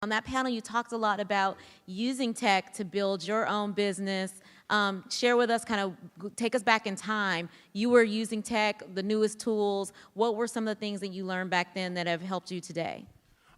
On that panel, you talked a lot about using tech to build your own business. Share with us, kind of take us back in time. You were using tech, the newest tools. What were some of the things that you learned back then that have helped you today?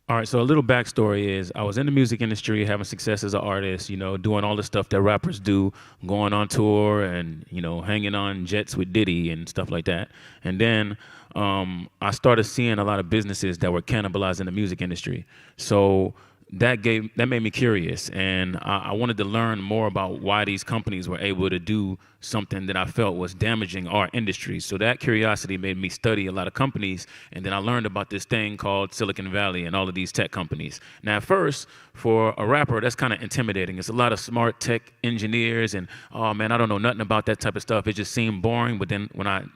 All right, so a little backstory is I was in the music industry, having success as an artist, doing all the stuff that rappers do, going on tour and, hanging on jets with Diddy and stuff like that. And then I started seeing a lot of businesses that were cannibalizing the music industry. So that made me curious, and I wanted to learn more about why these companies were able to do something that I felt was damaging our industry. So that curiosity made me study a lot of companies, and then I learned about this thing called Silicon Valley and all of these tech companies. Now, at first, for a rapper, that's kind of intimidating. It's a lot of smart tech engineers, and oh man, I don't know nothing about that type of stuff. It just seemed boring. But then when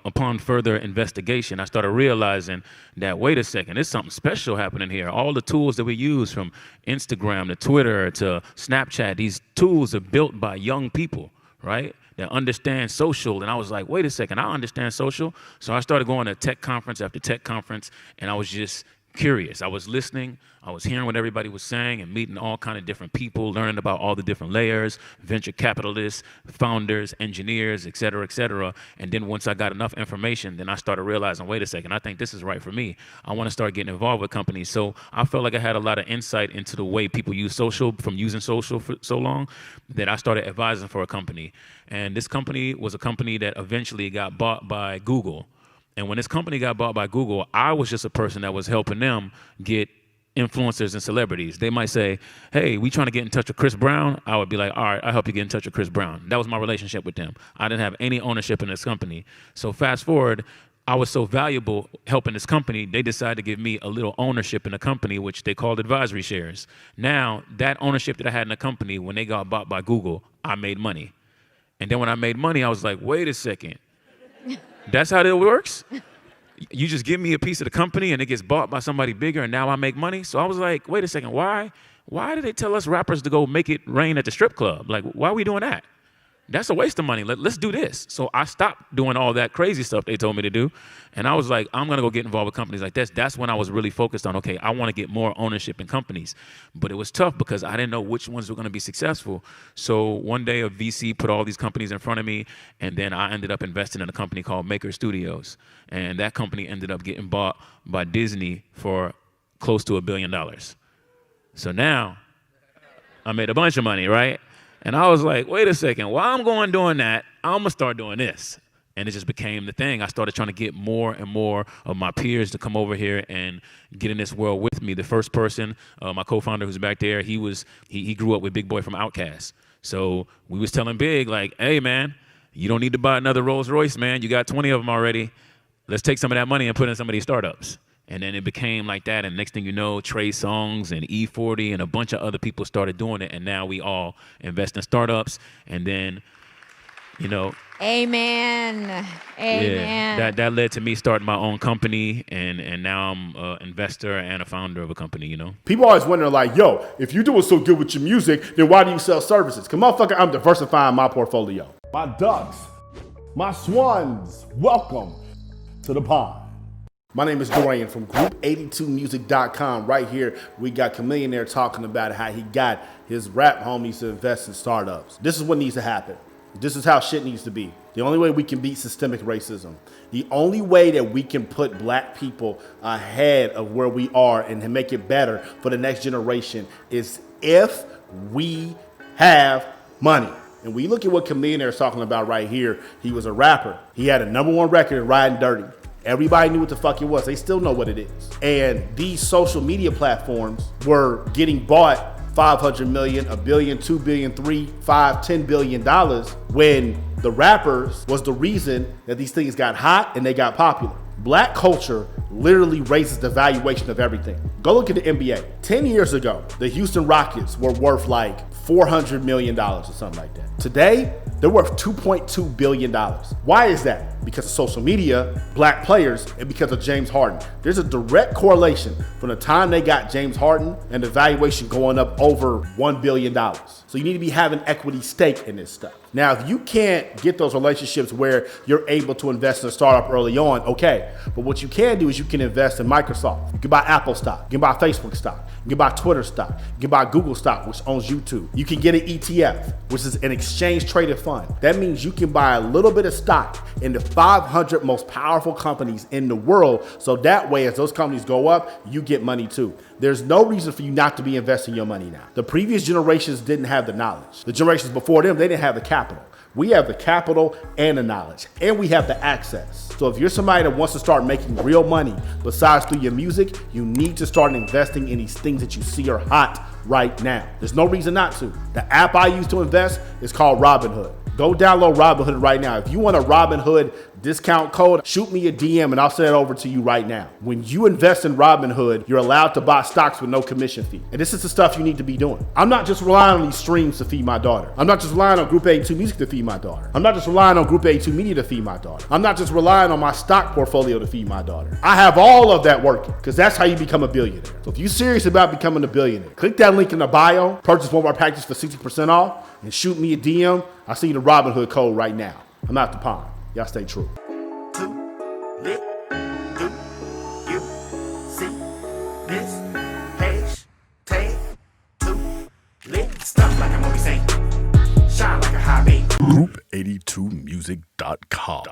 upon further investigation, I started realizing that, wait a second, there's something special happening here. All the tools that we use, from Instagram to Twitter to Snapchat, these tools are built by young people, right, that understand social. And I was like, wait a second, I understand social. So I started going to tech conference after tech conference, and I was just curious. I was listening, I was hearing what everybody was saying and meeting all kind of different people, learning about all the different layers, venture capitalists, founders, engineers, et cetera, et cetera. And then once I got enough information, then I started realizing, wait a second, I think this is right for me. I want to start getting involved with companies. So I felt like I had a lot of insight into the way people use social from using social for so long that I started advising for a company. And this company was a company that eventually got bought by Google. And when this company got bought by Google, I was just a person that was helping them get influencers and celebrities. They might say, hey, we trying to get in touch with Chris Brown. I would be like, all right, I'll help you get in touch with Chris Brown. That was my relationship with them. I didn't have any ownership in this company. So fast forward, I was so valuable helping this company, they decided to give me a little ownership in the company, which they called advisory shares. Now, that ownership that I had in the company, when they got bought by Google, I made money. And then when I made money, I was like, wait a second. That's how it works? You just give me a piece of the company and it gets bought by somebody bigger and now I make money? So I was like, wait a second, why did they tell us rappers to go make it rain at the strip club? Like, why are we doing that? That's a waste of money. Let's do this. So I stopped doing all that crazy stuff they told me to do. And I was like, I'm going to go get involved with companies like this. That's when I was really focused on, okay, I want to get more ownership in companies. But it was tough because I didn't know which ones were going to be successful. So one day a VC put all these companies in front of me, and then I ended up investing in a company called Maker Studios. And that company ended up getting bought by Disney for close to $1 billion. So now I made a bunch of money, right? And I was like, wait a second, while I'm going doing that, I'm going to start doing this. And it just became the thing. I started trying to get more and more of my peers to come over here and get in this world with me. The first person, my co-founder who's back there, he grew up with Big Boy from Outkast. So we was telling Big, like, hey, man, you don't need to buy another Rolls Royce, man. You got 20 of them already. Let's take some of that money and put in some of these startups. And then it became like that, and next thing you know, Trey Songz and E-40 and a bunch of other people started doing it, and now we all invest in startups, and then, Amen. Amen. Yeah, that led to me starting my own company, and now I'm an investor and a founder of a company, People always wonder, like, yo, if you're doing so good with your music, then why do you sell services? Because, motherfucker, I'm diversifying my portfolio. My ducks, my swans, welcome to the pond. My name is Dorian from Group82Music.com. Right here, we got Chamillionaire talking about how he got his rap homies to invest in startups. This is what needs to happen. This is how shit needs to be. The only way we can beat systemic racism, the only way that we can put black people ahead of where we are and make it better for the next generation is if we have money. And when you look at what Chamillionaire is talking about right here, he was a rapper. He had a #1 record, Riding Dirty. Everybody knew what the fuck it was. They still know what it is. And these social media platforms were getting bought $500 million, $1 billion, $2 billion, $3 billion, $5 billion, $10 billion when the rappers was the reason that these things got hot and they got popular. Black culture literally raises the valuation of everything. Go look at the NBA. 10 years ago, the Houston Rockets were worth like $400 million or something like that. Today, they're worth $2.2 billion. Why is that? because of social media, black players, and because of James Harden. There's a direct correlation from the time they got James Harden and the valuation going up over $1 billion. So you need to be having equity stake in this stuff. Now, if you can't get those relationships where you're able to invest in a startup early on, okay. But what you can do is you can invest in Microsoft. You can buy Apple stock. You can buy Facebook stock. You can buy Twitter stock. You can buy Google stock, which owns YouTube. You can get an ETF, which is an exchange traded fund. That means you can buy a little bit of stock in the 500 most powerful companies in the world. So that way, as those companies go up, you get money too. There's no reason for you not to be investing your money now. The previous generations didn't have the knowledge. The generations before them, they didn't have the capital. We have the capital and the knowledge, and we have the access. So if you're somebody that wants to start making real money besides through your music, you need to start investing in these things that you see are hot right now. There's no reason not to. The app I use to invest is called Robinhood. Go download Robinhood right now. If you want a Robinhood discount code, shoot me a DM and I'll send it over to you right now. When you invest in Robinhood, you're allowed to buy stocks with no commission fee. And this is the stuff you need to be doing. I'm not just relying on these streams to feed my daughter. I'm not just relying on Group 82 Music to feed my daughter. I'm not just relying on Group 82 Media to feed my daughter. I'm not just relying on my stock portfolio to feed my daughter. I have all of that working because that's how you become a billionaire. So if you're serious about becoming a billionaire, click that link in the bio, purchase one of our packages for 60% off, and shoot me a DM. I'll send you the Robinhood code right now. I'm out the pond. Y'all stay true. Too lit, do you see this? Hashtag too lit. Stuff like a movie saying, shine like a high beam. Group82music.com.